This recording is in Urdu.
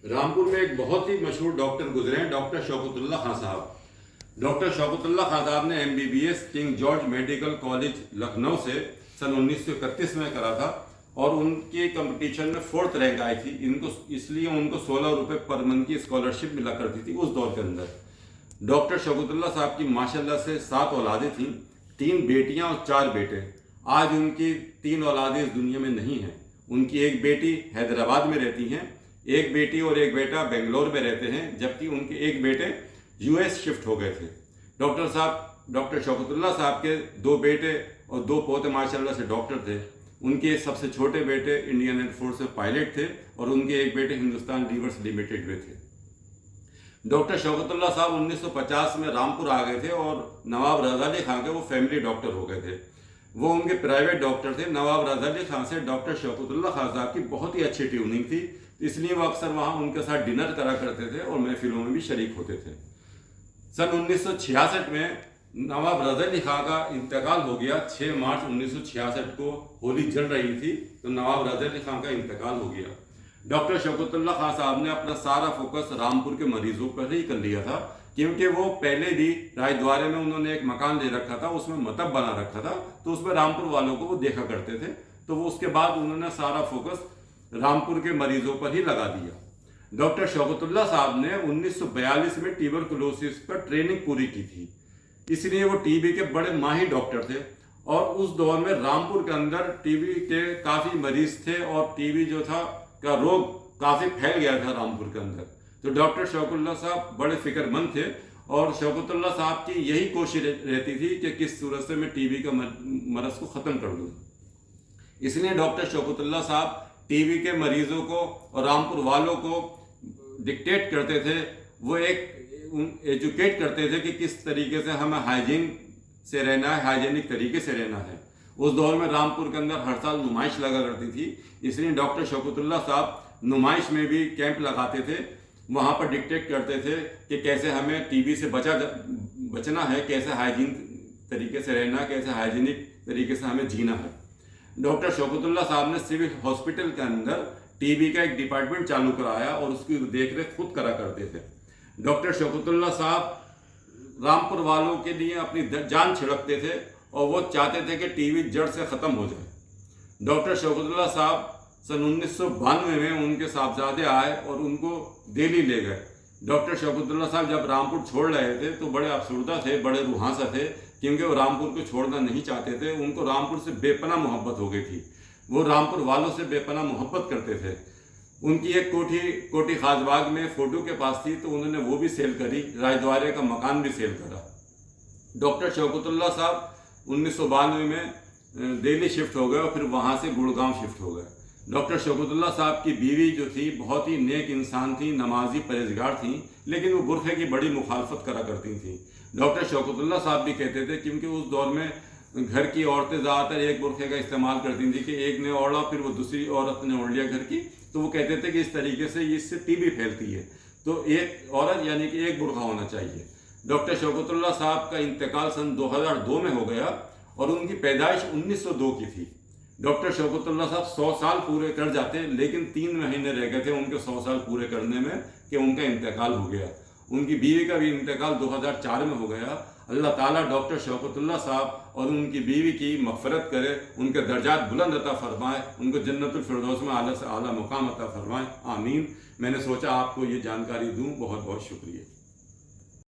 رامپور میں ایک بہت ہی مشہور ڈاکٹر گزرے ہیں، ڈاکٹر شوکت اللہ خان صاحب۔ ڈاکٹر شوکت اللہ خان صاحب نے MBBS king George medical college Lucknow سے سن 1931 میں کرا تھا اور ان کی کمپٹیشن میں 4th رینک آئی تھی۔ اس لیے ان کو 16 روپے پر منتھ کی اسکالرشپ ملا کرتی تھی اس دور کے اندر۔ ڈاکٹر شوکت اللہ صاحب کی ماشاءاللہ سے 7 اولادیں تھیں، 3 بیٹیاں اور 4 بیٹے۔ آج ان کی 3 اولادیں اس دنیا میں نہیں ہیں۔ ان کی ایک بیٹی حیدرآباد میں رہتی ہیں، ایک بیٹی اور ایک بیٹا بنگلور میں رہتے ہیں، جبکہ ان کے ایک بیٹے US شفٹ ہو گئے تھے۔ ڈاکٹر شوکت اللہ صاحب کے 2 بیٹے اور 2 پوتے ماشاءاللہ سے ڈاکٹر تھے۔ ان کے سب سے چھوٹے بیٹے انڈین ایئر فورس میں پائلٹ تھے اور ان کے ایک بیٹے ہندوستان لیورس لمیٹڈ میں تھے۔ ڈاکٹر شوکت اللہ صاحب 1950 میں رامپور آ گئے تھے اور نواب رضا علی خان کے وہ فیملی ڈاکٹر ہو گئے تھے۔ وہ ان کے پرائیویٹ ڈاکٹر تھے۔ نواب رضا علی خان سے ڈاکٹر شوکت اللہ خان صاحب کی بہت ہی اچھی ٹیوننگ تھی، اس لیے وہ اکثر وہاں ان کے ساتھ ڈنر کرا کرتے تھے اور محفلوں میں بھی شریک ہوتے تھے۔ سن 1966 میں نواب رضا علی خان کا انتقال ہو گیا۔ 6 مارچ 1966 کو ہولی جل رہی تھی تو نواب رضا علی خان کا انتقال ہو گیا۔ ڈاکٹر شوکت اللہ خان صاحب نے اپنا سارا فوکس رامپور کے مریضوں پر ہی کر لیا تھا، کیونکہ وہ پہلے بھی راج دوارے میں انہوں نے ایک مکان لے رکھا تھا، اس میں مطب بنا رکھا تھا، تو اس میں رامپور والوں کو وہ دیکھا کرتے تھے۔ تو وہ اس کے بعد انہوں نے سارا فوکس رامپور کے مریضوں پر ہی لگا دیا۔ ڈاکٹر شوکت اللہ صاحب نے 1942 میں ٹیوبرکلوسس پر ٹریننگ پوری کی تھی، اس لیے وہ TB کے بڑے ماہر ڈاکٹر تھے اور اس دور میں رامپور کے اندر TB کے کافی مریض تھے اور TB جو تھا کا روگ کافی پھیل گیا تھا رامپور کے اندر۔ تو ڈاکٹر شوکت اللہ صاحب بڑے فکر مند تھے اور شوکت اللہ صاحب کی یہی کوشش رہتی تھی کہ کس صورت سے میں TB کا مرض کو ختم کر دوں۔ اس لیے ڈاکٹر شوکت اللہ صاحب TB کے مریضوں کو اور رامپور والوں کو ڈکٹیٹ کرتے تھے، وہ ایجوکیٹ کرتے تھے کہ کس طریقے سے ہمیں ہائیجین سے رہنا ہے، ہائیجینک طریقے سے رہنا ہے۔ اس دور میں رامپور کے اندر ہر سال نمائش لگا کرتی تھی، اس لیے ڈاکٹر شوکت اللہ صاحب نمائش میں بھی کیمپ لگاتے تھے، وہاں پر ڈکٹیٹ کرتے تھے کہ کیسے ہمیں TB سے بچنا ہے، کیسے ہائیجین طریقے سے رہنا ہے، کیسے ہائیجینک طریقے سے ہمیں جینا ہے۔ ڈاکٹر شوکت اللہ صاحب نے سول ہاسپٹل کے اندر TB کا ایک ڈپارٹمنٹ چالو کرایا اور اس کی دیکھ ریکھ خود کرا کرتے تھے۔ ڈاکٹر شوکت اللہ صاحب رامپور والوں کے لیے اپنی جان چھڑکتے تھے اور وہ چاہتے تھے کہ TB جڑ سے ختم ہو جائے۔ ڈاکٹر شوکت اللہ صاحب سن 1992 میں ان کے صاحبزادے آئے اور ان کو دہلی لے گئے۔ ڈاکٹر شوکت اللہ صاحب جب رامپور چھوڑ رہے تھے تو بڑے افسردہ تھے، بڑے روحانسہ تھے، کیونکہ وہ رامپور کو چھوڑنا نہیں چاہتے تھے۔ ان کو رامپور سے بے پناہ محبت ہو گئی تھی، وہ رامپور والوں سے بے پناہ محبت کرتے تھے۔ ان کی ایک کوٹھی خاص باغ میں فوٹو کے پاس تھی تو انہوں نے وہ بھی سیل کری، راج دوارے کا مکان بھی سیل کرا۔ ڈاکٹر شوکت اللہ صاحب 1992 میں دہلی شفٹ ہو گئے اور پھر وہاں سے گڑگاؤں شفٹ ہو گئے۔ ڈاکٹر شوکت اللہ صاحب کی بیوی جو تھی بہت ہی نیک انسان تھی، نمازی پرہیزگار تھیں، لیکن وہ برقعے کی بڑی مخالفت کرا کرتی تھیں۔ ڈاکٹر شوکت اللہ صاحب بھی کہتے تھے، کیونکہ اس دور میں گھر کی عورتیں زیادہ تر ایک برقعے کا استعمال کرتی تھیں کہ ایک نے اوڑھا پھر وہ دوسری عورت نے اوڑھ لیا گھر کی، تو وہ کہتے تھے کہ اس طریقے سے اس سے TB پھیلتی ہے، تو ایک عورت یعنی کہ ایک برقعہ ہونا چاہیے۔ ڈاکٹر شوکت اللہ صاحب کا انتقال سن 2002 میں ہو گیا اور ان کی پیدائش 1902 کی تھی۔ ڈاکٹر شوکت اللہ صاحب 100 سال پورے کر جاتے، لیکن 3 مہینے رہ گئے تھے ان کے 100 سال پورے کرنے میں کہ ان کا انتقال ہو گیا۔ ان کی بیوی کا بھی انتقال 2004 میں ہو گیا۔ اللہ تعالیٰ ڈاکٹر شوکت اللہ صاحب اور ان کی بیوی کی مغفرت کرے، ان کے درجات بلند عطا فرمائے، ان کو جنت الفردوس میں اعلیٰ سے اعلیٰ مقام عطا فرمائے، آمین۔ میں نے سوچا آپ کو یہ جانکاری دوں، بہت بہت شکریہ۔